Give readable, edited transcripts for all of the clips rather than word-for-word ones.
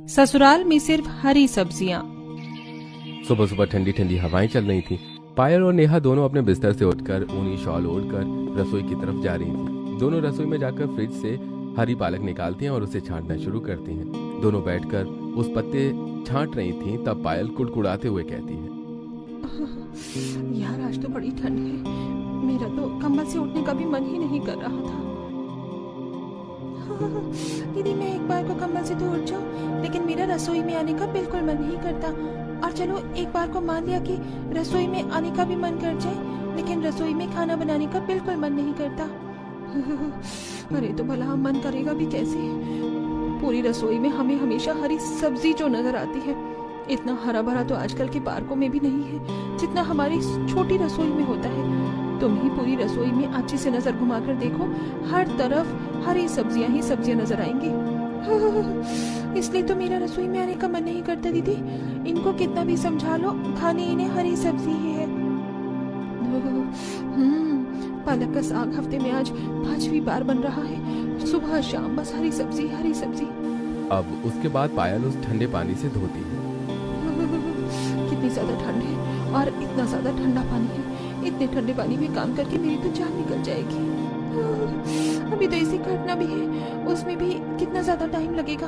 ससुराल में सिर्फ हरी सब्जियां। सुबह सुबह ठंडी ठंडी हवाएं चल रही थी। पायल और नेहा दोनों अपने बिस्तर से उठकर ऊनी शॉल ओढ़कर रसोई की तरफ जा रही थी। दोनों रसोई में जाकर फ्रिज से हरी पालक निकालती हैं और उसे छांटना शुरू करती हैं। दोनों बैठकर उस पत्ते छांट रही थीं, तब पायल कुड़कुड़ाते हुए कहती है, यार आज तो बड़ी ठंड है, मेरा तो कंबल से उठने का भी मन ही नहीं कर रहा था। दीदी मैं एक बार को कंबल से तो उठ जाऊं, लेकिन मेरा रसोई में आने का बिल्कुल मन नहीं करता। और चलो एक बार को मान लिया कि रसोई में आने का भी मन कर जाए, लेकिन रसोई में खाना बनाने का बिल्कुल मन नहीं करता। अरे तो भला मन करेगा भी कैसे? पूरी रसोई में हमें हमेशा हरी सब्जी जो नजर आती है, इतना हरा भरा तो आजकल के पार्कों में भी नहीं है जितना हमारी छोटी रसोई में होता है। तुम ही पूरी रसोई में अच्छे से नजर घुमाकर देखो, हर तरफ हरी सब्जियां ही सब्जियां नजर आएंगी। इसलिए तो मेरा रसोई में आने का मन नहीं करता दीदी। इनको कितना भी समझा लो, खाने इन्हें हरी सब्जी ही है। पालक का साग हफ्ते में आज 5वीं बार बन रहा है, सुबह शाम बस हरी सब्जी हरी सब्जी। अब उसके बाद पायल उस ठंडे पानी से धोती है। कितनी ज्यादा ठंड है और इतना ज्यादा ठंडा पानी है। इतने ठंडे पानी में काम करके मेरी तो जान निकल जाएगी। अभी तो इसी काटना भी है, उसमें भी कितना ज्यादा टाइम लगेगा।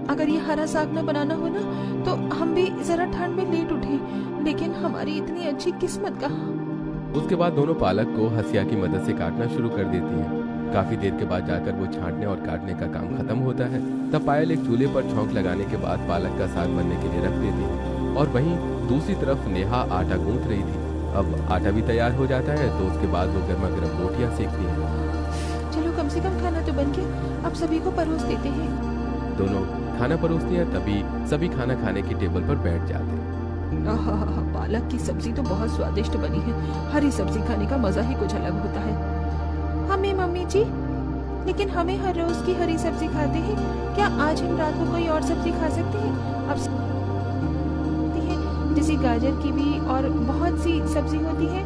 अगर ये हरा साग न बनाना हो ना, तो हम भी जरा ठंड में लेट उठे, लेकिन हमारी इतनी अच्छी किस्मत कहाँ। उसके बाद दोनों पालक को हसिया की मदद से काटना शुरू कर देती हैं। काफी देर के बाद जाकर वो छांटने और काटने का काम खत्म होता है। तब पायल एक चूल्हे पर छौंक लगाने के बाद पालक का साग बनने के लिए रख देती है, और वहीं दूसरी तरफ नेहा आटा गूंथ रही थी। अब आटा भी तैयार हो जाता है, तो उसके बाद वो गर्मा गर्म रोटियां सेकती हैं। चलो कम से कम खाना तो बन गया, अब सभी को परोस देते हैं। दोनों खाना परोसती हैं, तभी सभी खाना खाने की टेबल पर बैठ जाते हैं। पालक की सब्जी तो बहुत स्वादिष्ट बनी है। हरी सब्जी खाने का मजा ही कुछ अलग होता है। हमें मम्मी जी, लेकिन हमें हर रोज की हरी सब्जी खाते हैं, क्या आज हम रात को कोई और सब्जी खा सकते हैं? अब जैसे गाजर की भी और बहुत सी सब्जी होती है।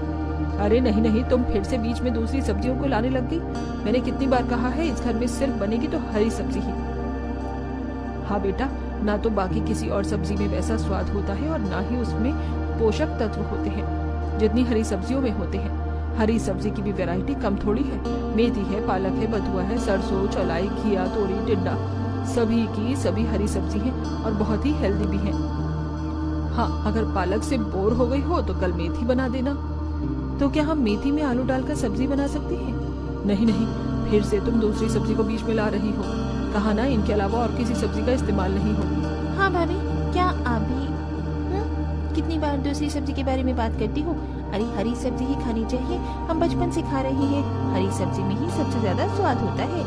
अरे नहीं नहीं, तुम फिर से बीच में दूसरी सब्जियों को लाने लग गई। मैंने कितनी बार कहा है, इस घर में सिर्फ बनेगी तो हरी सब्जी ही। हाँ बेटा, ना तो बाकी किसी और सब्जी में वैसा स्वाद होता है और ना ही उसमें पोषक तत्व होते हैं जितनी हरी सब्जियों में होते हैं। हरी सब्जी की भी वैरायटी कम थोड़ी है। मेथी है, पालक है, बथुआ है, सरसों, चौलाई, घिया, तोरी, टिंडा, सभी की सभी हरी सब्जी है और बहुत ही हेल्दी भी है। हाँ, अगर पालक से बोर हो गई हो तो कल मेथी बना देना। तो क्या हम मेथी में आलू डालकर सब्जी बना सकते हैं? नहीं नहीं, फिर से तुम दूसरी सब्जी को बीच में ला रही हो। कहा ना इनके अलावा और किसी सब्जी का इस्तेमाल नहीं हो। हाँ भाभी, क्या आप भी कितनी बार दूसरी सब्जी के बारे में बात करती हो? अरे हरी सब्जी ही खानी चाहिए, हम बचपन से खा रहे हैं। हरी सब्जी में ही सबसे ज्यादा स्वाद होता है।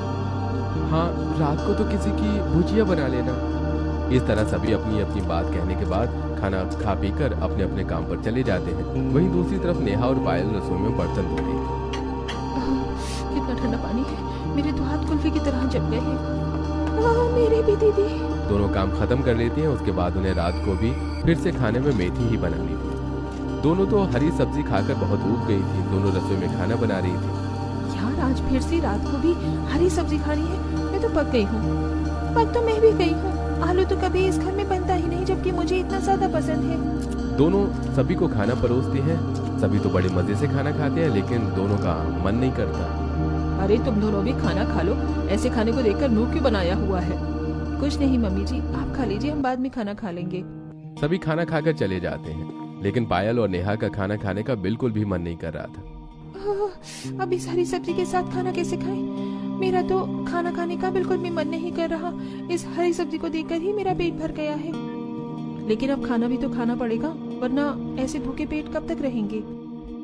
हाँ, रात को तो किसी की भुजिया बना लेना। इस तरह सभी अपनी अपनी बात कहने के बाद खाना खा पी कर अपने अपने काम पर चले जाते हैं। वहीं दूसरी तरफ नेहा और पायल रसोई में बर्तन धो रही थी। कितना ठंडा पानी है, मेरे तो हाथ कुल्फी की तरह जम गए हैं। मेरे भी दीदी। दोनों काम खत्म कर लेती हैं। उसके बाद उन्हें रात को भी फिर से खाने में मेथी ही बनानी थी। दोनों तो हरी सब्जी खाकर बहुत ऊब गई थी। दोनों रसोई में खाना बना रही थी। यार आज फिर से रात को भी हरी सब्जी खानी है, मैं तो पक गई हूँ। पक तो मैं भी गई हूँ। आलू तो कभी इस घर में बनता ही नहीं, जबकि मुझे इतना ज्यादा पसंद है। दोनों सभी को खाना परोसती हैं। सभी तो बड़े मजे से खाना खाते हैं, लेकिन दोनों का मन नहीं करता। अरे तुम दोनों भी खाना खा लो, ऐसे खाने को देखकर मुंह क्यों बनाया हुआ है? कुछ नहीं मम्मी जी, आप खा लीजिए, हम बाद में खाना खा लेंगे। सभी खाना खाकर चले जाते हैं, लेकिन पायल और नेहा का खाना खाने का बिल्कुल भी मन नहीं कर रहा था। अब इस हरी सब्जी के साथ खाना कैसे खाएं? मेरा तो खाना खाने का बिल्कुल भी मन नहीं कर रहा। इस हरी सब्जी को देखकर ही मेरा पेट भर गया है। लेकिन अब खाना भी तो खाना पड़ेगा, वरना ऐसे भूखे पेट कब तक रहेंगे?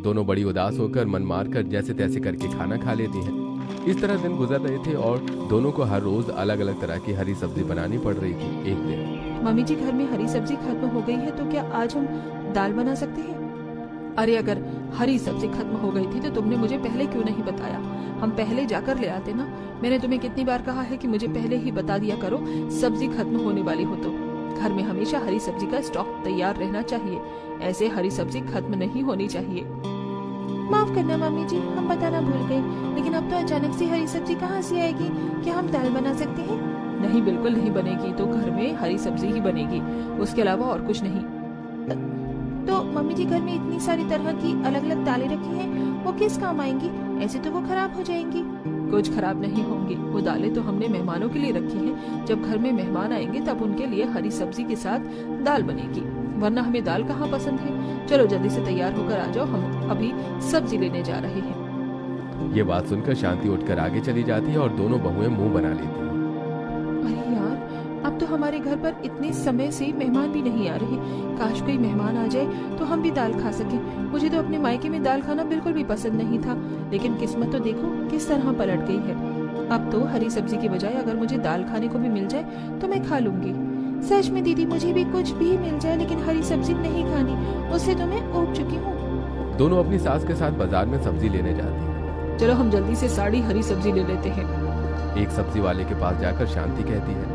दोनों बड़ी उदास होकर मन मारकर जैसे तैसे करके खाना खा लेती हैं। इस तरह दिन गुजर रहे थे और दोनों को हर रोज अलग अलग तरह की हरी सब्जी बनानी पड़ रही थी। एक दिन मम्मी जी, घर में हरी सब्जी खत्म हो गई है, तो क्या आज हम दाल बना सकते हैं? अरे अगर हरी सब्जी खत्म हो गई थी तो तुमने मुझे पहले क्यों नहीं बताया? हम पहले जाकर ले आते ना। मैंने तुम्हें कितनी बार कहा है कि मुझे पहले ही बता दिया करो, सब्जी खत्म होने वाली हो तो। घर में हमेशा हरी सब्जी का स्टॉक तैयार रहना चाहिए, ऐसे हरी सब्जी खत्म नहीं होनी चाहिए। माफ करना मम्मी जी, हम बताना भूल गए, लेकिन अब तो अचानक से हरी सब्जी कहाँ से आएगी? क्या हम दाल बना सकते हैं? नहीं, बिल्कुल नहीं बनेगी। तो घर में हरी सब्जी ही बनेगी, उसके अलावा और कुछ नहीं। तो मम्मी जी घर में इतनी सारी तरह की अलग अलग दालें रखी हैं, वो किस काम आएंगी? ऐसे तो वो खराब हो जाएंगी। कुछ खराब नहीं होंगी, वो दालें तो हमने मेहमानों के लिए रखी हैं। जब घर में मेहमान आएंगे तब उनके लिए हरी सब्जी के साथ दाल बनेगी, वरना हमें दाल कहाँ पसंद है। चलो जल्दी से तैयार होकर आ जाओ, हम अभी सब्जी लेने जा रहे हैं। ये बात सुनकर शांति उठकर आगे चली जाती है और दोनों बहुएं मुंह बना लेती हैं। अरे यार, अब तो हमारे घर पर इतने समय से मेहमान भी नहीं आ रहे। काश कोई मेहमान आ जाए तो हम भी दाल खा सके। मुझे तो अपने मायके में दाल खाना बिल्कुल भी पसंद नहीं था, लेकिन किस्मत तो देखो किस तरह पलट गई है। अब तो हरी सब्जी की बजाय अगर मुझे दाल खाने को भी मिल जाए तो मैं खा लूंगी। सच में दीदी, मुझे भी कुछ भी मिल जाए लेकिन हरी सब्जी नहीं खानी, उससे तो मैं ऊब चुकी हूँ। दोनों अपनी सास के साथ बाजार में सब्जी लेने जाती हैं। चलो हम जल्दी से सारी हरी सब्जी ले लेते हैं। एक सब्जी वाले के पास जाकर शांति कहती है,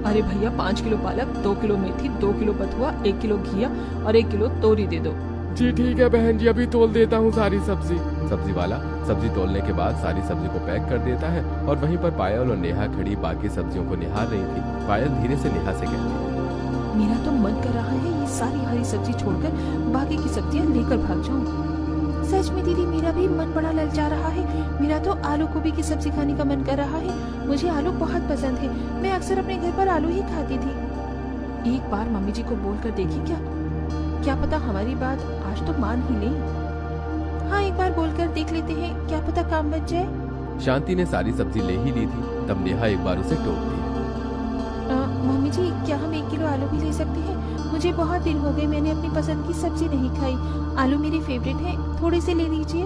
अरे भैया 5 किलो पालक, 2 किलो मेथी, 2 किलो बथुआ, 1 किलो घिया और 1 किलो तोरी दे दो। जी ठीक है बहन जी, अभी तोल देता हूँ सारी सब्जी। सब्जी वाला सब्जी तोलने के बाद सारी सब्जी को पैक कर देता है और वहीं पर पायल और नेहा खड़ी बाकी सब्जियों को निहार रही थी। पायल धीरे से नेहा से कहती है, मेरा तो मन कर रहा है ये सारी हरी सब्जी छोड़कर बाकी की सब्जियां लेकर भाग जाऊं। सच में दीदी, मेरा भी मन बड़ा ललचा रहा है। मेरा तो आलू गोभी की सब्जी खाने का मन कर रहा है। मुझे आलू बहुत पसंद है, मैं अक्सर अपने घर पर आलू ही खाती थी। एक बार मम्मी जी को बोलकर देखी क्या पता हमारी बात आज तो मान ही ले। हाँ, एक बार बोलकर देख लेते हैं, क्या पता काम बच जाए। शांति ने सारी सब्जी ले ही ली थी, तब नेहा एक बार उसे टोकती है, मम्मी जी, क्या हम 1 किलो आलू भी ले सकते हैं? मुझे बहुत दिन हो गए मैंने अपनी पसंद की सब्जी नहीं खाई। आलू मेरी फेवरेट है, थोड़े से ले लीजिए।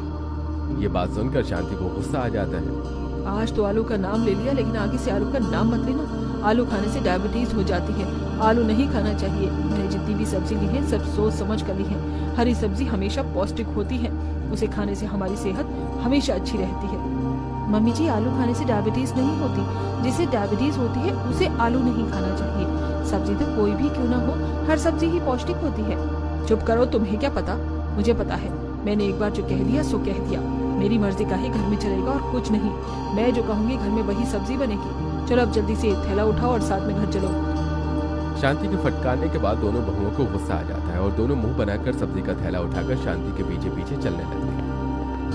ये बात सुनकर शांति को गुस्सा आ जाता है। आज तो आलू का नाम ले लिया, लेकिन आगे से आलू का नाम मत लेना। आलू खाने से डायबिटीज हो जाती है, आलू नहीं खाना चाहिए। मैंने जितनी भी सब्जी ली है सब सोच समझ कर ली है। हरी सब्जी हमेशा पौष्टिक होती है, उसे खाने से हमारी सेहत हमेशा अच्छी रहती है। मम्मी जी, आलू खाने से डायबिटीज नहीं होती, जिसे डायबिटीज होती है उसे आलू नहीं खाना चाहिए। सब्जी तो कोई भी क्यों ना हो, हर सब्जी ही पौष्टिक होती है। चुप करो, तुम्हें क्या पता? मुझे पता है। मैंने एक बार जो कह दिया सो कह दिया। मेरी मर्जी का ही घर में चलेगा और कुछ नहीं। मैं जो कहूँगी घर में वही सब्जी बनेगी। चलो अब जल्दी से थैला उठाओ और साथ में घर चलो। शांति के फटकारने के बाद दोनों बहुओं को गुस्सा आ जाता है और दोनों मुंह बनाकर सब्जी का थैला उठाकर शांति के पीछे पीछे चलने लगते हैं।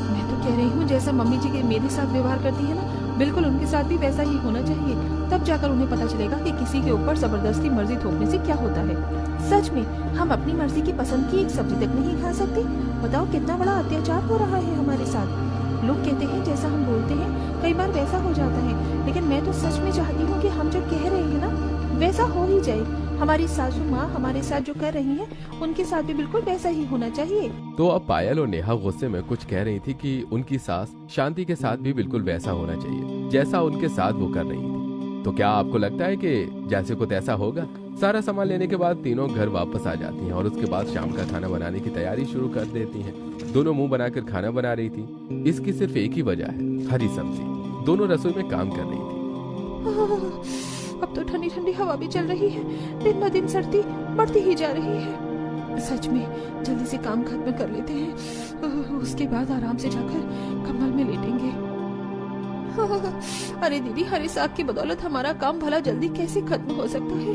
मैं तो कह रही हूँ जैसा मम्मी जी के मेरे साथ व्यवहार करती है ना, बिल्कुल उनके साथ भी वैसा ही होना चाहिए। तब जाकर उन्हें पता चलेगा कि किसी के ऊपर जबरदस्ती मर्जी थोपने से क्या होता है। सच में हम अपनी मर्जी की पसंद की एक सब्जी तक नहीं खा सकते। बताओ कितना बड़ा अत्याचार हो रहा है हमारे साथ। लोग कहते हैं जैसा हम बोलते हैं कई बार वैसा हो जाता है, लेकिन मैं तो सच में चाहती हूँ कि हम जो कह रहे हैं ना वैसा हो ही जाए। हमारी सासू माँ हमारे साथ जो कर रही हैं, उनके साथ भी बिल्कुल वैसा ही होना चाहिए। तो अब पायल और नेहा गुस्से में कुछ कह रही थी कि उनकी सास शांति के साथ भी बिल्कुल वैसा होना चाहिए जैसा उनके साथ वो कर रही थी। तो क्या आपको लगता है कि जैसे को तैसा होगा? सारा सामान लेने के बाद तीनों घर वापस आ जाती हैं और उसके बाद शाम का खाना बनाने की तैयारी शुरू कर देती हैं। दोनों मुंह बनाकर खाना बना रही थी। इसकी सिर्फ एक ही वजह है, हरी सब्जी। दोनों रसोई में काम कर रही थी। अब तो ठंडी ठंडी हवा भी चल रही है, दिन ब दिन सर्दी बढ़ती ही जा रही है। सच में जल्दी से काम खत्म कर लेते हैं, उसके बाद आराम से जाकर कम्बल में लेटेंगे। अरे दीदी, हरे साग की बदौलत हमारा काम भला जल्दी कैसे खत्म हो सकता है?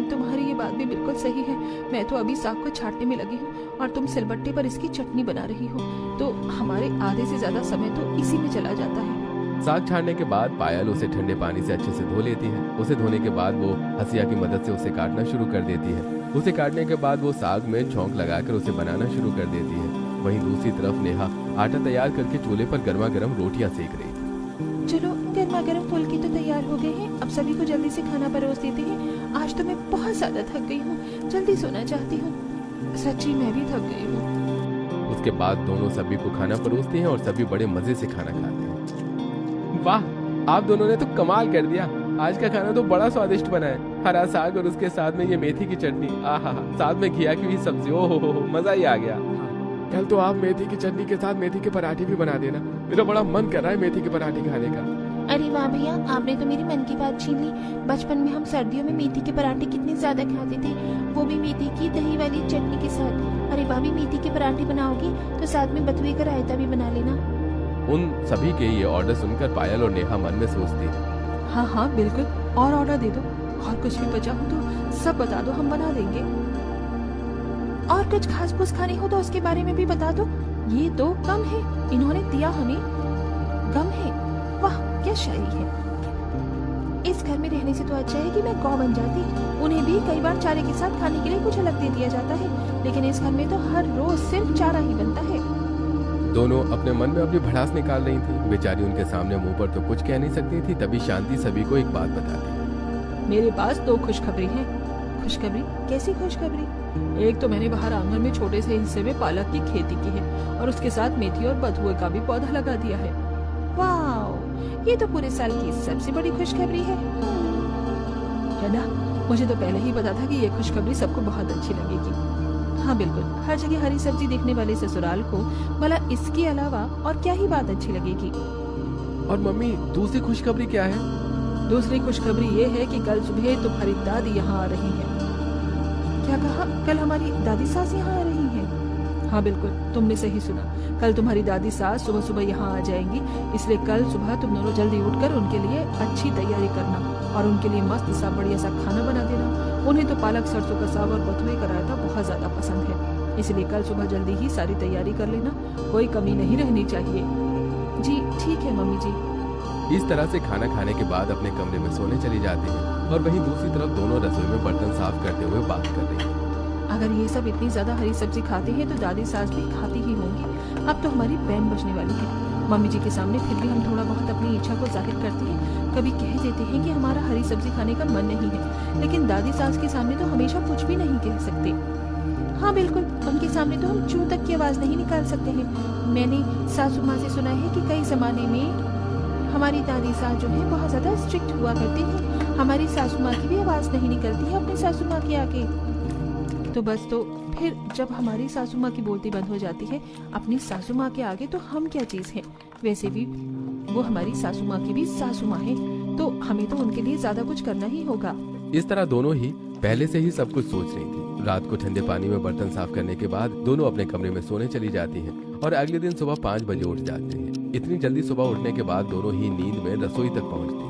तुम्हारी ये बात भी बिल्कुल सही है। मैं तो अभी साग को छांटने में लगी हूँ और तुम सिलबट्टे पर इसकी चटनी बना रही हो, तो हमारे आधे से ज्यादा समय तो इसी में चला जाता है। साग छाड़ने के बाद पायल उसे ठंडे पानी से अच्छे से धो लेती है। उसे धोने के बाद वो हसिया की मदद से उसे काटना शुरू कर देती है। उसे काटने के बाद वो साग में छौंक लगाकर उसे बनाना शुरू कर देती है। वहीं दूसरी तरफ नेहा आटा तैयार करके चूल्हे पर गर्मा गर्म रोटियां सेक रही थी। चलो, गर्मा गर्म फुल्की तो तैयार हो गए हैं, अब सभी को जल्दी से खाना परोस देते हैं। आज तो मैं बहुत ज्यादा थक गई हूँ, जल्दी सोना चाहती हूँ। सच्ची मैं भी थक गई हूँ। उसके बाद दोनों सभी को खाना परोसते हैं और सभी बड़े मजे से खाना खाते हैं। वाह, आप दोनों ने तो कमाल कर दिया। आज का खाना तो बड़ा स्वादिष्ट बना है। हरा साग और उसके साथ में ये मेथी की चटनी, आहा, साथ में घिया की भी सब्जी, ओहो, मजा ही आ गया। कल तो आप मेथी की चटनी के साथ मेथी के पराठे भी बना देना, मेरा बड़ा मन कर रहा है मेथी के पराठे खाने का। अरे वाह भैया, आपने तो मेरी मन की बात छीन ली। बचपन में हम सर्दियों में मेथी के पराठे कितने ज्यादा खाते थे, वो भी मेथी की दही वाली चटनी के साथ। अरे भाभी, मेथी के पराठे बनाओगी तो साथ में बथुए का रायता भी बना लेना। उन सभी के ये ऑर्डर सुनकर पायल और नेहा मन में सोचती है, हाँ हाँ बिल्कुल, और ऑर्डर दे दो, और कुछ भी बचा हो तो सब बता दो, हम बना देंगे। और कुछ घास फूस खानी हो तो उसके बारे में भी बता दो। ये तो कम है, इन्होंने दिया हमें गम है। वाह क्या शायरी है। इस घर में रहने से तो अच्छा है कि मैं गौ बन जाती। उन्हें भी कई बार चारे के साथ खाने के लिए कुछ अलग दे दिया जाता है, लेकिन इस घर में तो हर रोज सिर्फ चारा ही बनता है। दोनों अपने मन में अपनी भड़ास निकाल रही थी। बेचारी उनके सामने मुंह पर तो कुछ कह नहीं सकती थी। तभी शांति सभी को एक बात बताती। मेरे पास 2 खुशखबरी हैं। खुशखबरी? कैसी खुशखबरी? एक तो मैंने बाहर आंगन में छोटे से हिस्से में पालक की खेती की है और उसके साथ मेथी और बथुए का भी पौधा लगा दिया है। वाह, ये तो पूरे साल की सबसे बड़ी खुशखबरी है ना? मुझे तो पहले ही पता था कि ये खुशखबरी सबको बहुत अच्छी लगेगी। हाँ बिल्कुल, हर जगह हरी सब्जी देखने वाले ससुराल को भला इसके अलावा और क्या ही बात अच्छी लगेगी। और मम्मी, दूसरी खुशखबरी क्या है? दूसरी खुशखबरी ये है कि कल सुबह तुम्हारी दादी यहाँ आ रही है। क्या कहा? कल हमारी दादी सास यहाँ आ रही है? हाँ बिल्कुल, तुमने सही सुना। कल तुम्हारी दादी सास सुबह सुबह यहाँ आ जाएंगी, इसलिए कल सुबह तुम दोनों जल्दी उठकर उनके लिए अच्छी तैयारी करना और उनके लिए मस्त सा बढ़िया सा खाना बना देना। उन्हें तो पालक सरसों का साग और बथुए का रायता बहुत ज्यादा पसंद है, इसलिए कल सुबह जल्दी ही सारी तैयारी कर लेना, कोई कमी नहीं रहनी चाहिए। जी ठीक है मम्मी जी। इस तरह से खाना खाने के बाद अपने कमरे में सोने चली जाते हैं और वहीं दूसरी तरफ दोनों रसोई में बर्तन साफ करते हुए बात कर रही हैं। अगर ये सब इतनी ज्यादा हरी सब्जी खाते हैं तो दादी सास भी खाती ही होंगी। अब तो हमारी बैन बचने वाली है। मम्मी जी के सामने फिर भी हम थोड़ा बहुत अपनी इच्छा को जाहिर करते हैं। कभी कह देते हैं कि हमारा हरी सब्जी खाने का मन नहीं है, लेकिन दादी सास के सामने तो हमेशा कुछ भी नहीं कह सकते। हाँ बिल्कुल, उनके सामने तो हम चू तक की आवाज नहीं निकाल सकते हैं। मैंने सासू माँ से सुना है कि कई जमाने में हमारी दादी सास जो है बहुत ज्यादा स्ट्रिक्ट हुआ करती थी। हमारी सासू माँ की भी आवाज नहीं निकलती है अपनी सासू माँ के आगे। तो बस, तो फिर जब हमारी सासू माँ की बोलती बंद हो जाती है अपनी सासू माँ के आगे, तो हम क्या चीज हैं? वैसे भी वो हमारी सासू माँ की भी सासू माँ है, तो हमें तो उनके लिए ज्यादा कुछ करना ही होगा। इस तरह दोनों ही पहले से ही सब कुछ सोच रही थी। रात को ठंडे पानी में बर्तन साफ करने के बाद दोनों अपने कमरे में सोने चली जाती हैं और अगले दिन सुबह 5 बजे उठ जाते हैं। इतनी जल्दी सुबह उठने के बाद दोनों ही नींद में रसोई तक पहुंचती हैं।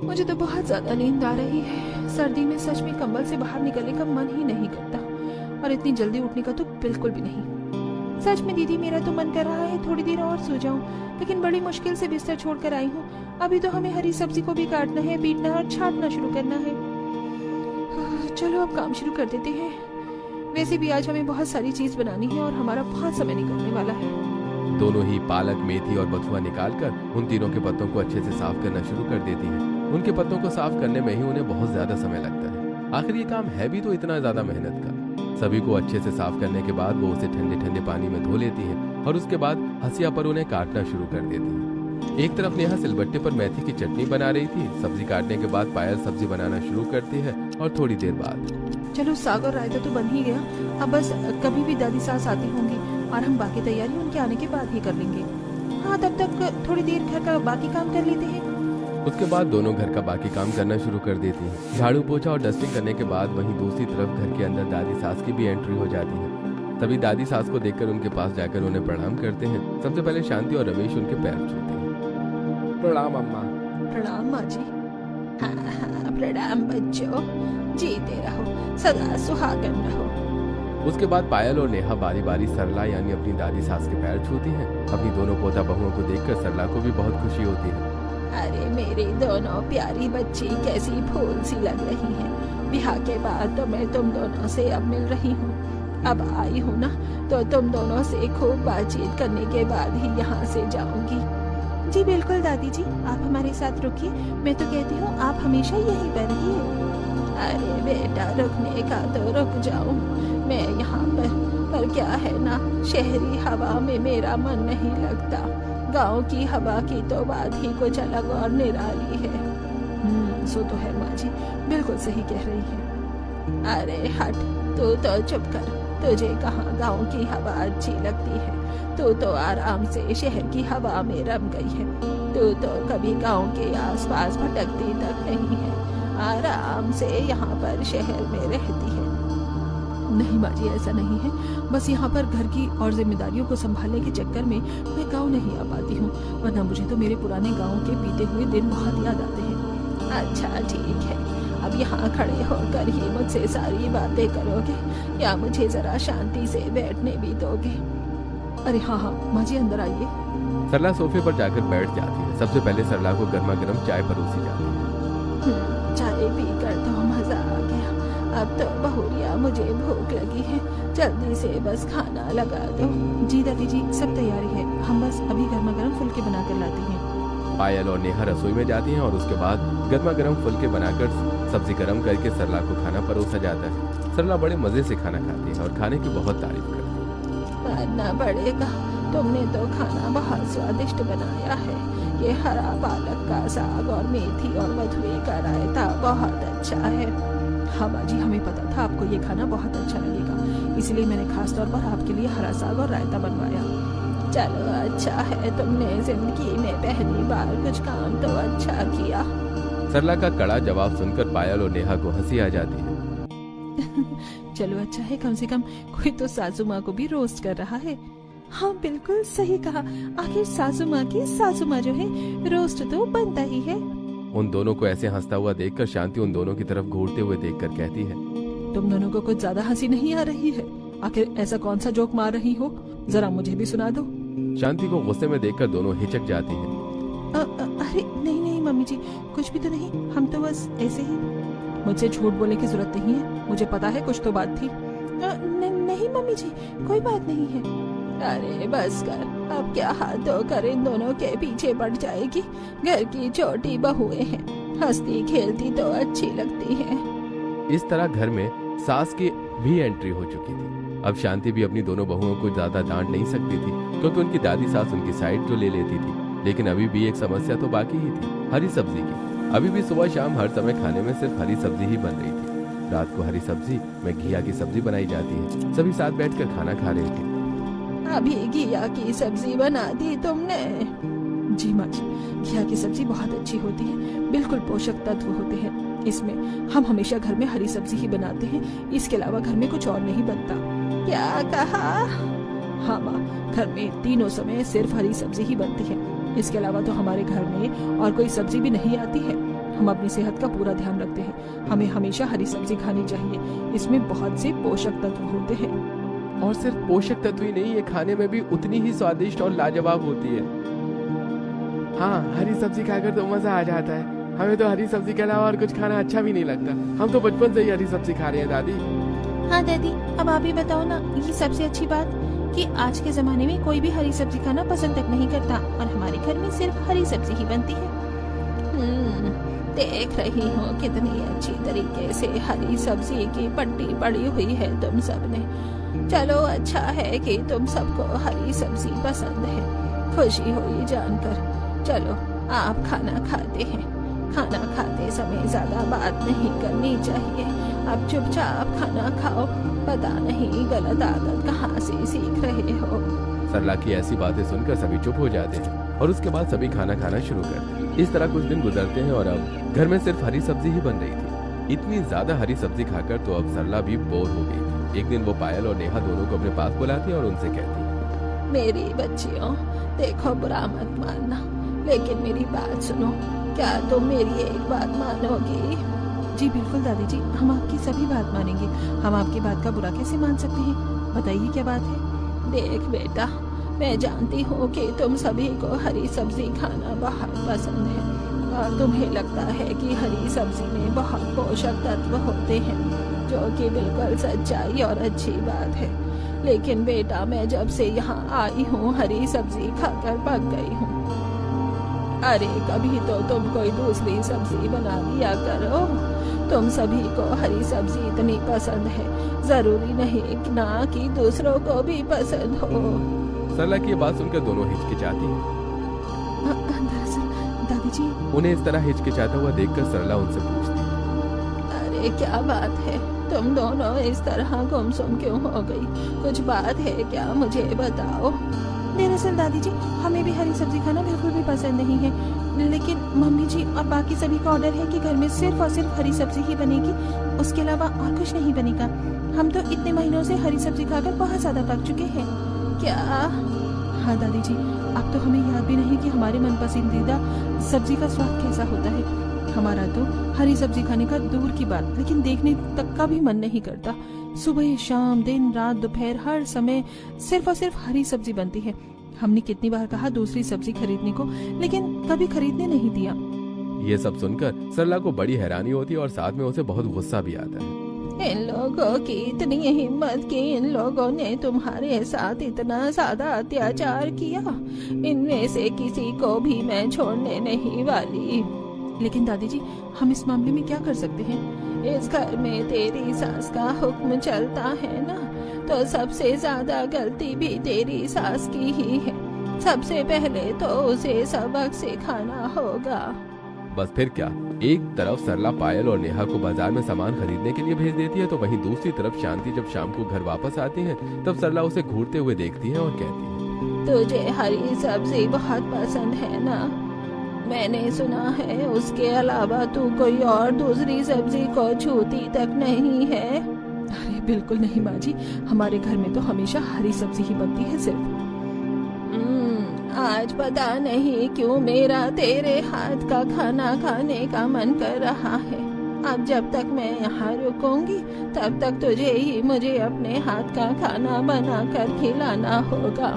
मुझे तो बहुत ज्यादा नींद आ रही है। सर्दी में सच में कंबल से बाहर निकलने का मन ही नहीं करता, और इतनी जल्दी उठने का तो बिल्कुल भी नहीं। सच में दीदी, मेरा तो मन कर रहा है थोड़ी देर और सो जाऊं, लेकिन बड़ी मुश्किल से बिस्तर छोड़कर आई हूँ। अभी तो हमें हरी सब्जी को भी काटना है, बीटना और छांटना शुरू करना है। चलो अब काम शुरू कर देते हैं। वैसे भी आज हमें बहुत सारी चीज बनानी है और हमारा बहुत समय निकलने वाला है। दोनों ही पालक, मेथी और बथुआ निकालकर उन तीनों के पत्तों को अच्छे से साफ करना शुरू कर देती हैं। उनके पत्तों को साफ करने में ही उन्हें बहुत ज्यादा समय लगता है। आखिर ये काम है भी तो इतना ज्यादा मेहनत का। सभी को अच्छे से साफ करने के बाद वो उसे ठंडे ठंडे पानी में धो लेती है और उसके बाद हंसिया पर उन्हें काटना शुरू कर देती है। एक तरफ नेहा सिलबट्टे पर मेथी की चटनी बना रही थी। सब्जी काटने के बाद पायल सब्जी बनाना शुरू करती है और थोड़ी देर बाद चलो साग और रायता तो बन ही गया। अब बस कभी भी दादी सास आती होंगी और हम बाकी तैयारी उनके आने के बाद ही कर लेंगे। हाँ, तब तक थोड़ी देर घर का बाकी काम कर लेते हैं। उसके बाद दोनों घर का बाकी काम करना शुरू कर देती हैं। झाड़ू पोछा और डस्टिंग करने के बाद वहीं दूसरी तरफ घर के अंदर दादी सास की भी एंट्री हो जाती है। तभी दादी सास को देखकर उनके पास जाकर उन्हें प्रणाम करते हैं। सबसे पहले शांति और रमेश उनके पैर छूते हैं। प्रणाम अम्मा। प्रणाम माँ जी। हाँ, प्रणाम बच्चों, जीते रहो, सदा सुहागन रहो। उसके बाद पायल और नेहा बारी बारी सरला यानी अपनी दादी सास के पैर छूती हैं। अपनी दोनों पोता बहुओं को देखकर सरला को भी बहुत खुशी होती है। अरे मेरी दोनों प्यारी बच्ची कैसी फूल सी लग रही हैं। ब्याह के बाद तो मैं तुम दोनों से अब मिल रही हूँ। अब आई हूँ ना, तो तुम दोनों से खूब बातचीत करने के बाद ही यहाँ से जाऊंगी। जी बिल्कुल दादी जी, आप हमारे साथ रुकिए। मैं तो कहती हूँ आप हमेशा यहीं पर रहिए। अरे बेटा, रुकने का तो रुक जाऊं मैं यहाँ पर क्या है ना, शहरी हवा में मेरा मन नहीं लगता। गांव की हवा की तो बात ही कुछ अलग और निराली है। सो तो है माँ जी, बिल्कुल सही कह रही है। अरे हट, तू तो चुप कर। तुझे कहाँ गांव की हवा अच्छी लगती है? तू तो आराम से शहर की हवा में रम गई है। तू तो कभी गांव के आसपास भटकती तक नहीं है, आराम से यहाँ पर शहर में रहती है। नहीं माँ जी, ऐसा नहीं है। बस यहाँ पर घर की और जिम्मेदारियों को संभालने के चक्कर में मैं गांव नहीं आ पाती हूँ, वरना मुझे तो मेरे पुराने गांव के बीते हुए दिन बहुत याद आते हैं। अच्छा ठीक है, अब यहाँ खड़े होकर ही मुझसे सारी बातें करोगे या मुझे जरा शांति से बैठने भी दोगे? अरे हाँ हाँ माँ जी, अंदर आइए। सरला सोफे पर जाकर बैठ जाती है। सबसे पहले सरला को गर्मा गर्म चाय परोसी जाती है। चाय पीकर तो मजा आ गया। अब तो बहुरिया मुझे भूख लगी है, जल्दी से बस खाना लगा दो। जी दादी जी, सब तैयारी है, हम बस अभी गर्मा गर्म फुलके बनाकर लाते हैं। पायल और नेहा रसोई में जाती हैं और उसके बाद गर्मा गर्म फुलके बनाकर सब्जी गर्म करके सरला को खाना परोसा जाता है। सरला बड़े मजे से खाना खाती है और खाने की बहुत तारीफ करती है। मानना पड़ेगा, तुमने तो खाना बहुत स्वादिष्ट बनाया है। ये हरा पालक का साग और मेथी और बथुए का रायता बहुत अच्छा है। हाँ माँ जी, हमें पता था आपको ये खाना बहुत अच्छा लगेगा, इसलिए मैंने खास तौर पर आपके लिए हरा साग और रायता बनवाया। चलो अच्छा है, तुमने जिंदगी में पहली बार कुछ काम तो अच्छा किया। सरला का कड़ा जवाब सुनकर पायल और नेहा को हंसी आ जाती है। चलो अच्छा है, कम से कम कोई तो सासू माँ को भी रोस्ट कर रहा है। हाँ बिल्कुल सही कहा, आखिर सासू माँ की सासू माँ जो है, रोस्ट तो बनता ही है। उन दोनों को ऐसे हंसता हुआ देखकर शांति उन दोनों की तरफ घूरते हुए देखकर कहती है, तुम दोनों को कुछ ज्यादा हंसी नहीं आ रही है? आखिर ऐसा कौन सा जोक मार रही हो, जरा मुझे भी सुना दो। शांति को गुस्से में देखकर दोनों हिचक जाती है। अरे नहीं नहीं मम्मी जी, कुछ भी तो नहीं, हम तो बस ऐसे ही। मुझसे झूठ बोलने की जरूरत नहीं है, मुझे पता है कुछ तो बात थी। नहीं मम्मी जी, कोई बात नहीं है। अरे बस कर, अब क्या हाथ धोकर इन दोनों के पीछे पड़ जाएगी? घर की छोटी बहुएं हैं, हंसती खेलती तो अच्छी लगती हैं। इस तरह घर में सास की भी एंट्री हो चुकी थी। अब शांति भी अपनी दोनों बहुओं को ज्यादा डांट नहीं सकती थी, क्योंकि उनकी दादी सास उनकी साइड तो ले लेती थी। लेकिन अभी भी एक समस्या तो बाकी ही थी, हरी सब्जी की। अभी भी सुबह शाम हर समय खाने में सिर्फ हरी सब्जी ही बन रही थी। रात को हरी सब्जी में घिया की सब्जी बनाई जाती है। सभी साथ बैठकर खाना खा रहे थे। अभी घिया की सब्जी बना दी तुमने? जी माँ जी, घिया की सब्जी बहुत अच्छी होती है, बिल्कुल पोषक तत्व होते हैं इसमें। हम हमेशा घर में हरी सब्जी ही बनाते हैं, इसके अलावा घर में कुछ और नहीं बनता। क्या कहा? हाँ माँ, घर में तीनों समय सिर्फ हरी सब्जी ही बनती है, इसके अलावा तो हमारे घर में और कोई सब्जी भी नहीं आती है। हम अपनी सेहत का पूरा ध्यान रखते हैं, हमें हमेशा हरी सब्जी खानी चाहिए, इसमें बहुत से पोषक तत्व होते हैं। और सिर्फ पोषक तत्व ही नहीं, ये खाने में भी उतनी ही स्वादिष्ट और लाजवाब होती है। हाँ, हरी सब्जी खाकर तो मजा आ जाता है। हमें तो हरी सब्जी के अलावा और कुछ खाना अच्छा भी नहीं लगता। हम तो बचपन से ही हरी सब्जी खा रहे हैं दादी। हाँ दादी, अब आप ही बताओ ना, ये सबसे अच्छी बात कि आज के जमाने में कोई भी हरी सब्जी खाना पसंद तक नहीं करता और हमारे घर में सिर्फ हरी सब्जी ही बनती है। देख रही हूँ कितनी अच्छी तरीके से हरी सब्जी की पट्टी पड़ी हुई है तुम सबने। चलो अच्छा है कि तुम सबको हरी सब्जी पसंद है, खुशी हुई जानकर। चलो आप खाना खाते हैं, खाना खाते समय ज्यादा बात नहीं करनी चाहिए। अब चुपचाप खाना खाओ, पता नहीं गलत आदत कहाँ से सीख रहे हो। सरला की ऐसी बातें सुनकर सभी चुप हो जाते हैं और उसके बाद सभी खाना खाना शुरू करते हैं। इस तरह कुछ दिन गुजरते हैं और अब घर में सिर्फ हरी सब्जी ही बन रही थी। इतनी ज्यादा हरी सब्जी खाकर तो अब सरला भी बोर हो गई थी। एक दिन वो पायल और नेहा दोनों को अपने पास बुलाती है और उनसे कहती, मेरी बच्चियों, देखो बुरा मत मानना, लेकिन मेरी बात सुनो। क्या तुम मेरी एक बात मानोगी? जी बिल्कुल दादी जी, हम आपकी सभी बात मानेंगे। हम आपकी बात का बुरा कैसे मान सकते हैं? बताइए क्या बात है। देख बेटा, मैं जानती हूँ कि तुम सभी को हरी सब्जी खाना बहुत पसंद है और तुम्हें लगता है कि हरी सब्जी में बहुत पोषक तत्व होते हैं, जो कि बिल्कुल सच्चाई और अच्छी बात है। लेकिन बेटा, मैं जब से यहाँ आई हूँ हरी सब्जी खाकर पक गई हूँ। अरे कभी तो तुम कोई दूसरी सब्जी बना लिया करो। तुम सभी को हरी सब्जी इतनी पसंद है, जरूरी नहीं ना कि दूसरों को भी पसंद हो। सरला की बात सुनकर दोनों हिचकिचाती हैं। दरअसल दादी जी, उन्हें इस तरह हिचकिचाता हुआ देखकर सरला उनसे पूछती है, अरे क्या बात है, तुम दोनों इस तरह गुमसुम क्यों हो गई? कुछ बात है क्या? मुझे बताओ। दरअसल दादी जी, हमें भी हरी सब्जी खाना बिल्कुल भी पसंद नहीं है, लेकिन मम्मी जी और बाकी सभी का ऑर्डर है कि घर में सिर्फ और सिर्फ हरी सब्जी ही बनेगी, उसके अलावा और कुछ नहीं बनेगा। हम तो इतने महीनों से हरी सब्जी खाकर बहुत ज्यादा पक चुके हैं। क्या? हाँ दादी जी, अब तो हमें याद भी नहीं कि हमारे मन पसंदीदा सब्जी का स्वाद कैसा होता है। हमारा तो हरी सब्जी खाने का दूर की बात, लेकिन देखने तक का भी मन नहीं करता। सुबह शाम दिन रात दोपहर हर समय सिर्फ और सिर्फ हरी सब्जी बनती है। हमने कितनी बार कहा दूसरी सब्जी खरीदने को, लेकिन कभी खरीदने नहीं दिया। ये सब सुनकर सरला को बड़ी हैरानी होती है और साथ में उसे बहुत गुस्सा भी आता है। इन लोगों की इतनी हिम्मत कि इन लोगों ने तुम्हारे साथ इतना ज्यादा अत्याचार किया, इनमें से किसी को भी मैं छोड़ने नहीं वाली। लेकिन दादी जी, हम इस मामले में क्या कर सकते हैं? इस घर में तेरी सास का हुक्म चलता है ना, तो सबसे ज्यादा गलती भी तेरी सास की ही है। सबसे पहले तो उसे सबक सिखाना होगा। बस फिर क्या, एक तरफ सरला पायल और नेहा को बाजार में सामान खरीदने के लिए भेज देती है, तो वहीं दूसरी तरफ शांति जब शाम को घर वापस आती है तब सरला उसे घूरते हुए देखती है और कहती है, तुझे हरी सब्जी बहुत पसंद है ना? मैंने सुना है उसके अलावा तू कोई और दूसरी सब्जी को छूती तक नहीं है। अरे बिल्कुल नहीं माँ जी, हमारे घर में तो हमेशा हरी सब्जी ही बनती है सिर्फ। आज पता नहीं क्यों मेरा तेरे हाथ का खाना खाने का मन कर रहा है। अब जब तक मैं यहाँ रुकूंगी तब तक तुझे ही मुझे अपने हाथ का खाना बना कर खिलाना होगा।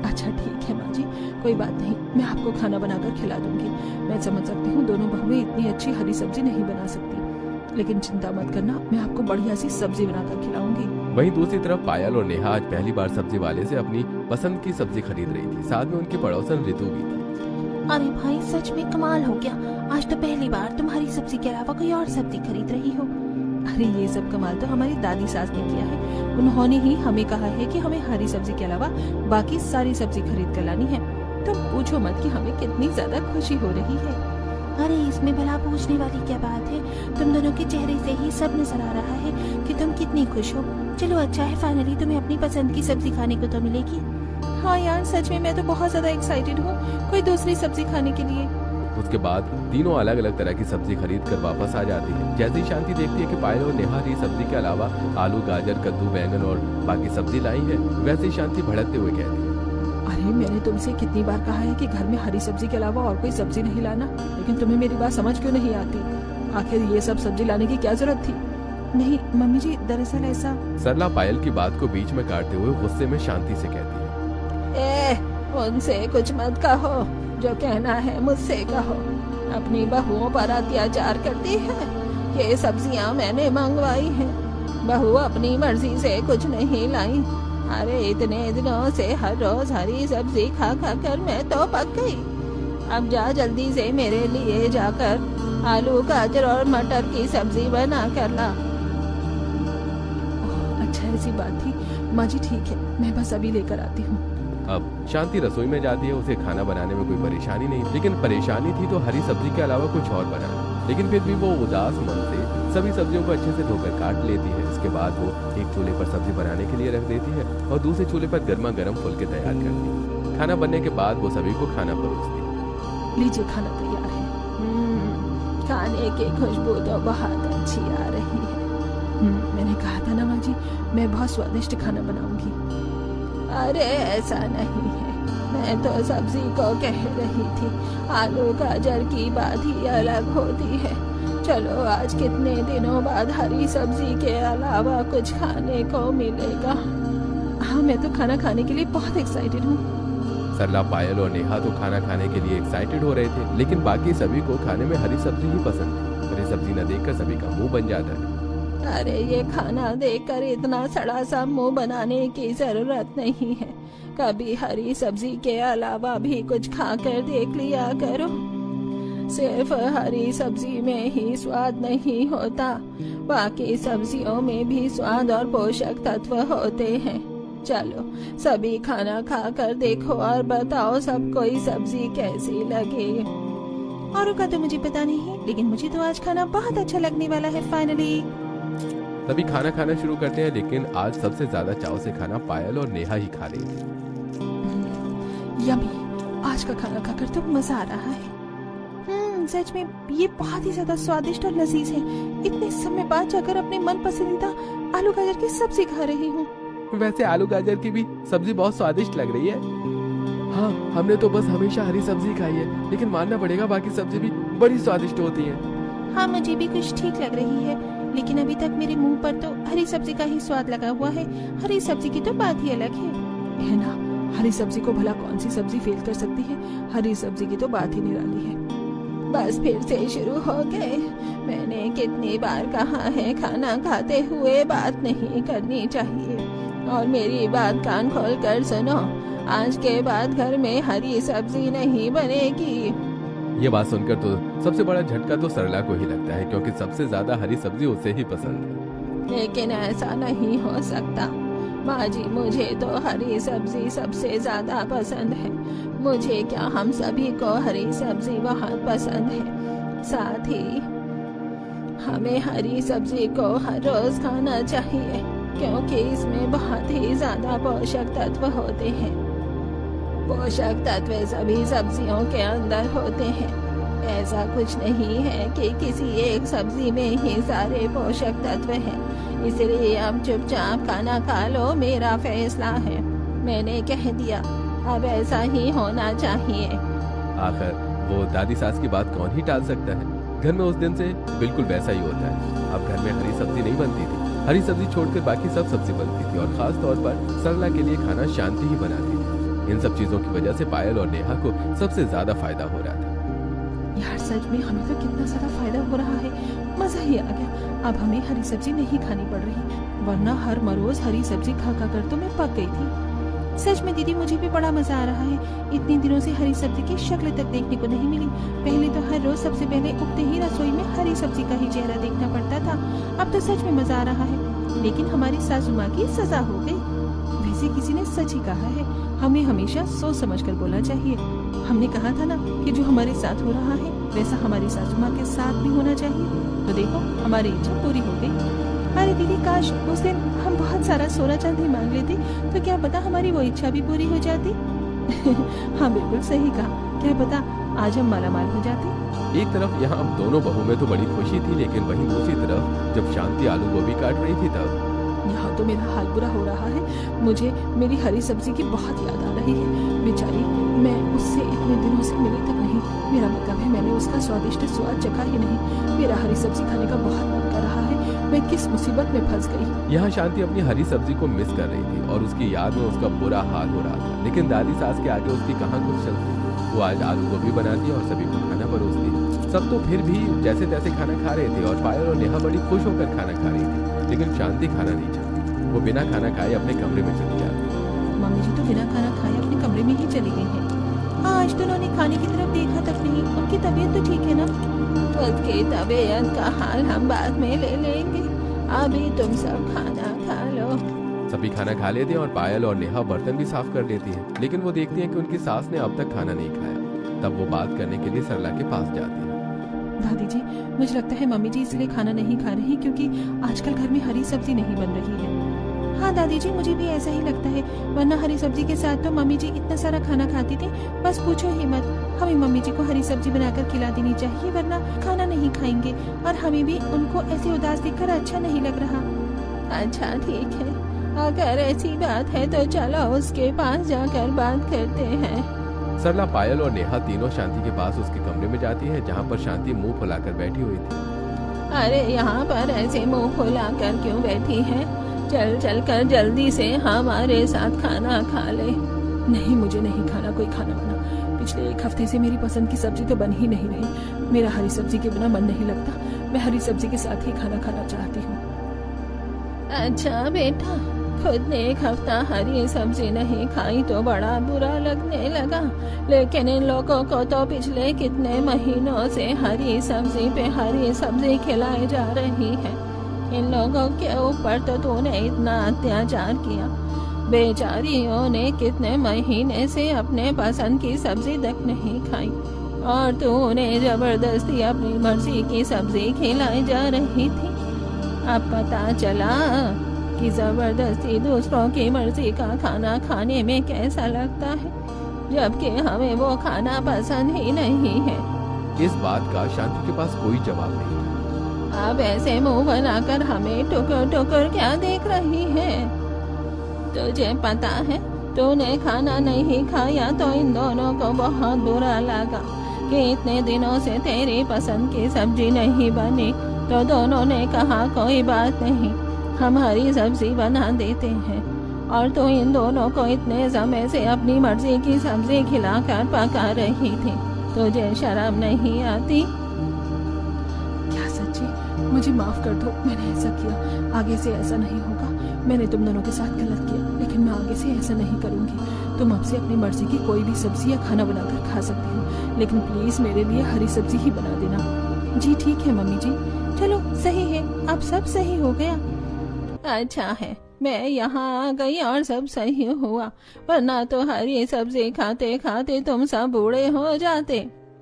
अच्छा ठीक है माँ जी, कोई बात नहीं, मैं आपको खाना बनाकर खिला दूंगी। मैं समझ सकती हूँ दोनों बहुएं इतनी अच्छी हरी सब्जी नहीं बना सकती, लेकिन चिंता मत करना, मैं आपको बढ़िया सी सब्जी बनाकर खिलाऊंगी। वहीं दूसरी तरफ पायल और नेहा आज पहली बार सब्जी वाले से अपनी पसंद की सब्जी खरीद रही थी। साथ में उनकी पड़ोसन ऋतु भी थी। अरे भाई, सच में कमाल हो गया, आज तो पहली बार तुम हरी सब्जी के अलावा कोई और सब्जी खरीद रही हो। अरे ये सब कमाल तो हमारी दादी सास ने किया है। उन्होंने ही हमें कहा है कि हमें हरी सब्जी के अलावा बाकी सारी सब्जी खरीद कर लानी है। तो पूछो मत कि हमें कितनी ज्यादा खुशी हो रही है। अरे इसमें भला पूछने वाली क्या बात है? तुम दोनों के चेहरे से ही सब नजर आ रहा है कि तुम कितनी खुश हो। चलो अच्छा है, फाइनली तुम्हें अपनी पसंद की सब्जी खाने को तो मिलेगी। हाँ यार, सच में मैं तो बहुत ज्यादा एक्साइटेड हूँ कोई दूसरी सब्जी खाने के लिए। उसके बाद तीनों अलग अलग तरह की सब्जी खरीद कर वापस आ जाती है। जैसे ही शांति देखती है कि पायल और नेहा हरी सब्जी के अलावा आलू गाजर कद्दू बैंगन और बाकी सब्जी लाई है, वैसे ही शांति भड़कते हुए कहती है, अरे मैंने तुमसे कितनी बार कहा है कि घर में हरी सब्जी के अलावा और कोई सब्जी नहीं लाना, लेकिन तुम्हें मेरी बात समझ क्यों नहीं आती? आखिर ये सब सब्जी लाने की क्या जरूरत थी? नहीं मम्मी जी, दरअसल ऐसा। सरला पायल की बात को बीच में काटते हुए गुस्से में शांति से कहती है, उनसे कुछ मत कहो, जो कहना है मुझसे कहो। अपनी बहुओं पर अत्याचार करती है। ये सब्जियां मैंने मंगवाई हैं, बहू अपनी मर्जी से कुछ नहीं लाई। अरे इतने दिनों से हर रोज हरी सब्जी खा खा कर मैं तो पक गई। अब जा जल्दी से मेरे लिए जाकर आलू गाजर और मटर की सब्जी बना कर ला। अच्छा ऐसी बात थी माँ जी, ठीक है, मैं बस अभी लेकर आती हूँ। अब शांति रसोई में जाती है। उसे खाना बनाने में कोई परेशानी नहीं, लेकिन परेशानी थी तो हरी सब्जी के अलावा कुछ और बनाना। लेकिन फिर भी वो उदास मन से सभी सब्जियों को अच्छे से धोकर काट लेती है। इसके बाद वो एक चूल्हे पर सब्जी बनाने के लिए रख देती है और दूसरे चूल्हे पर गर्मा गर्म फुलके तैयार करती है। खाना बनने के बाद वो सभी को खाना परोसती है। लीजिए, खाना तैयार है। खाने की खुशबू तो बहुत अच्छी आ रही है। मैंने कहा था ना माँ जी, मैं बहुत स्वादिष्ट खाना बनाऊंगी। अरे ऐसा नहीं है, मैं तो सब्जी को कह रही थी। आलू गाजर की बात ही अलग होती है। चलो आज कितने दिनों बाद हरी सब्जी के अलावा कुछ खाने को मिलेगा। हाँ, मैं तो खाना खाने के लिए बहुत एक्साइटेड हूँ। सरला पायल और नेहा तो खाना खाने के लिए एक्साइटेड हो रहे थे, लेकिन बाकी सभी को खाने में हरी सब्जी ही पसंद थी। हरी सब्जी न देखकर सभी का मुंह बन जाता है। अरे ये खाना देखकर इतना सड़ा सा मुंह बनाने की जरूरत नहीं है। कभी हरी सब्जी के अलावा भी कुछ खाकर देख लिया करो। सिर्फ हरी सब्जी में ही स्वाद नहीं होता, बाकी सब्जियों में भी स्वाद और पोषक तत्व होते हैं। चलो सभी खाना खाकर देखो और बताओ सबको ये सब्जी कैसी लगे। औरों का तो मुझे पता नहीं, लेकिन मुझे तो आज खाना बहुत अच्छा लगने वाला है। फाइनली सभी खाना खाना शुरू करते हैं, लेकिन आज सबसे ज्यादा चाव से खाना पायल और नेहा ही खा रही थी। यम्मी, आज का खाना खाकर तो मजा आ रहा है। सच में ये बहुत ही ज्यादा स्वादिष्ट और लजीज है। इतने समय बाद जाकर अपने मन पसंदीदा आलू गाजर की सब्जी खा रही हूँ। वैसे आलू गाजर की भी सब्जी बहुत स्वादिष्ट लग रही है। हाँ, हमने तो बस हमेशा हरी सब्जी खाई है, लेकिन मानना पड़ेगा बाकी सब्जी भी बड़ी स्वादिष्ट होती है। हाँ, मुझे भी कुछ ठीक लग रही है, लेकिन अभी तक मेरे मुंह पर तो हरी सब्जी का ही स्वाद लगा हुआ है। हरी सब्जी की तो बात ही अलग है ना। हरी सब्जी को भला कौन सी सब्जी फेल कर सकती है? हरी सब्जी की तो बात ही निराली है। बस फिर से शुरू हो गए। मैंने कितनी बार कहा है खाना खाते हुए बात नहीं करनी चाहिए, और मेरी बात कान खोल कर सुनो। आज के बाद घर में हरी सब्जी नहीं बनेगी। ये बात सुनकर तो सबसे बड़ा झटका तो सरला को ही लगता है, क्योंकि सबसे ज्यादा हरी सब्जी उसे ही पसंद है। लेकिन ऐसा नहीं हो सकता माँ जी, मुझे तो हरी सब्जी सबसे ज्यादा पसंद है। मुझे क्या, हम सभी को हरी सब्जी बहुत पसंद है। साथ ही हमें हरी सब्जी को हर रोज खाना चाहिए, क्योंकि इसमें बहुत ही ज्यादा पोषक तत्व होते हैं। पोषक तत्व सभी सब्जियों के अंदर होते हैं। ऐसा कुछ नहीं है कि किसी एक सब्जी में ही सारे पोषक तत्व हैं। इसलिए अब चुपचाप खाना खा लो, मेरा फैसला है। मैंने कह दिया, अब ऐसा ही होना चाहिए। आखिर वो दादी सास की बात कौन ही टाल सकता है। घर में उस दिन से बिल्कुल वैसा ही होता है। अब घर में हरी सब्जी नहीं बनती थी, हरी सब्जी छोड़कर बाकी सब सब्जी बनती थी, और खास तौर पर सरला के लिए खाना शांति ही बनाती थी। इन सब चीजों की वजह से पायल और नेहा को सबसे ज्यादा फायदा हो रहा था। यार सच में हमें तो कितना सारा फायदा हो रहा है, मजा ही आ गया। अब हमें हरी सब्जी नहीं खानी पड़ रही, वरना हर मरोज हरी सब्जी खा खा कर तो मैं पक गई थी। सच में दीदी, मुझे भी बड़ा मजा आ रहा है। इतने दिनों से हरी सब्जी की शक्ल तक देखने को नहीं मिली। पहले तो हर रोज सबसे पहले उठते ही रसोई में हरी सब्जी का ही चेहरा देखना पड़ता था। अब तो सच में मजा आ रहा है। लेकिन हमारी सासू माँ की सजा हो गई। वैसे किसी ने सच ही कहा है, हमें हमेशा सोच समझ कर बोलना चाहिए। हमने कहा था ना कि जो हमारे साथ हो रहा है वैसा हमारी सासू माँ के साथ भी होना चाहिए। तो देखो, हमारी इच्छा पूरी हो गई। अरे दीदी, काश उस दिन हम बहुत सारा सोना चांदी मांग लेते, तो क्या पता हमारी वो इच्छा भी पूरी हो जाती। हाँ, बिल्कुल सही कहा। क्या पता आज हम मालामाल हो जाते। एक तरफ यहाँ अब दोनों बहू में तो बड़ी खुशी थी, लेकिन वहीं दूसरी तरफ जब शांति आलू गोभी काट रही थी तब यहाँ तो मेरा हाल बुरा हो रहा है। मुझे मेरी हरी सब्जी की बहुत याद आ रही है। बेचारी, मैं उससे इतने दिनों से मिली तक नहीं। मेरा मतलब है, मैंने उसका स्वादिष्ट स्वाद चखा ही नहीं। मेरा हरी सब्जी खाने का बहुत मन कर रहा है। मैं किस मुसीबत में फंस गई। यहाँ शांति अपनी हरी सब्जी को मिस कर रही थी, और उसकी याद में उसका बुरा हाल हो रहा था। लेकिन दादी सास के आगे उसकी कहाँ कुछ चलती। वो आज आलू गोभी बनाती और सभी को खाना परोसती। सब तो फिर भी जैसे तैसे खाना खा रहे थे, और पायल और नेहा बड़ी खुश होकर खाना खा रही थी। लेकिन शांति खाना नहीं चाहती। वो बिना खाना खाए अपने कमरे में चली जाती। मम्मी जी तो बिना खाना खाए अपने कमरे में ही चली गई हैं। आज तो उन्होंने खाने की तरफ देखा तक नहीं। उनकी तबीयत तो ठीक है ना? उसकी तबीयत का हाल हम बाद में ले लेंगे। अभी तुम सब खाना खा लो। सभी खाना खा लेते हैं और पायल और नेहा बर्तन भी साफ कर लेती हैं। लेकिन वो देखती हैं कि उनकी सास ने अब तक खाना नहीं खाया। तब वो बात करने के लिए सरला के पास जाती है। दादी जी, मुझे लगता है मम्मी जी इसलिए खाना नहीं खा रही क्योंकि आजकल घर में हरी सब्जी नहीं बन रही है। हाँ दादी जी, मुझे भी ऐसा ही लगता है। वरना हरी सब्जी के साथ तो मम्मी जी इतना सारा खाना खाती थी, बस पूछो ही मत। हमें मम्मी जी को हरी सब्जी बनाकर खिला देनी चाहिए, वरना खाना नहीं खाएंगे, और हमें भी उनको ऐसे उदास देखकर अच्छा नहीं लग रहा। अच्छा ठीक है, अगर ऐसी बात है तो चलो उसके पास जाकर बात करते हैं। सरला, पायल और नेहा तीनों शांति के पास उसके कमरे में जाती है, जहाँ पर शांति मुंह फुलाकर बैठी हुई थी। अरे यहाँ पर ऐसे मुंह फुलाकर क्यों बैठी है? चल कर जल्दी से हमारे साथ खाना खा ले। नहीं, मुझे नहीं खाना कोई खाना बना। पिछले 1 हफ्ते से मेरी पसंद की सब्जी तो बन ही नहीं रही। मेरा हरी सब्जी के बिना मन नहीं लगता। मैं हरी सब्जी के साथ ही खाना खाना चाहती हूँ। अच्छा बेटा, खुद ने 1 हफ्ता हरी सब्जी नहीं खाई तो बड़ा बुरा लगने लगा, लेकिन इन लोगों को तो पिछले कितने महीनों से हरी सब्जी पे हरी सब्जी खिलाई जा रही है। इन लोगों के ऊपर तो तूने इतना अत्याचार किया। बेचारियों ने कितने महीने से अपने पसंद की सब्जी तक नहीं खाई, और तूने जबरदस्ती अपनी मर्जी की सब्जी खिलाई जा रही थी। अब पता चला कि जबरदस्ती दूसरों की मर्जी का खाना खाने में कैसा लगता है। जबकि हमें वो खाना पसंद ही नहीं है। इस बात का शांति के पास कोई जवाब नहीं था। अब ऐसे मुंह बनाकर हमें टुकर टुकर क्या देख रही है? तुझे पता है, तूने खाना नहीं खाया तो इन दोनों को बहुत बुरा लगा कि इतने दिनों से तेरी पसंद की सब्जी नहीं बनी। तो दोनों ने कहा कोई बात नहीं, हम हरी सब्जी बना देते हैं। और तो इन दोनों को इतने समय से अपनी मर्जी की सब्जी खिलाकर पका रही थी। तुझे शर्म नहीं आती? क्या सच्ची? मुझे माफ कर दो, मैंने ऐसा किया। आगे से ऐसा नहीं होगा। मैंने तुम दोनों के साथ गलत किया, लेकिन मैं आगे से ऐसा नहीं करूंगी। तुम अब से अपनी मर्जी की कोई भी सब्जी या खाना बनाकर खा सकती हो, लेकिन प्लीज मेरे लिए हरी सब्जी ही बना देना। जी ठीक है मम्मी जी। चलो सही है, अब सब सही हो गया। अच्छा है, मैं यहाँ आ गई और सब सही हुआ, वरना तो हरी सब्जी खाते खाते तुम सब बूढ़े हो जाते।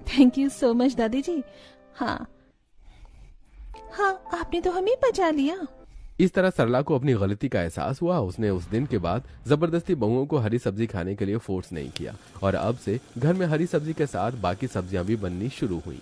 थैंक यू सो मच दादी जी। हाँ, आपने तो हमें बचा लिया। इस तरह सरला को अपनी गलती का एहसास हुआ। उसने उस दिन के बाद जबरदस्ती बहुओं को हरी सब्जी खाने के लिए फोर्स नहीं किया और अब से घर में हरी सब्जी के साथ बाकी सब्जियां भी बननी शुरू हुई।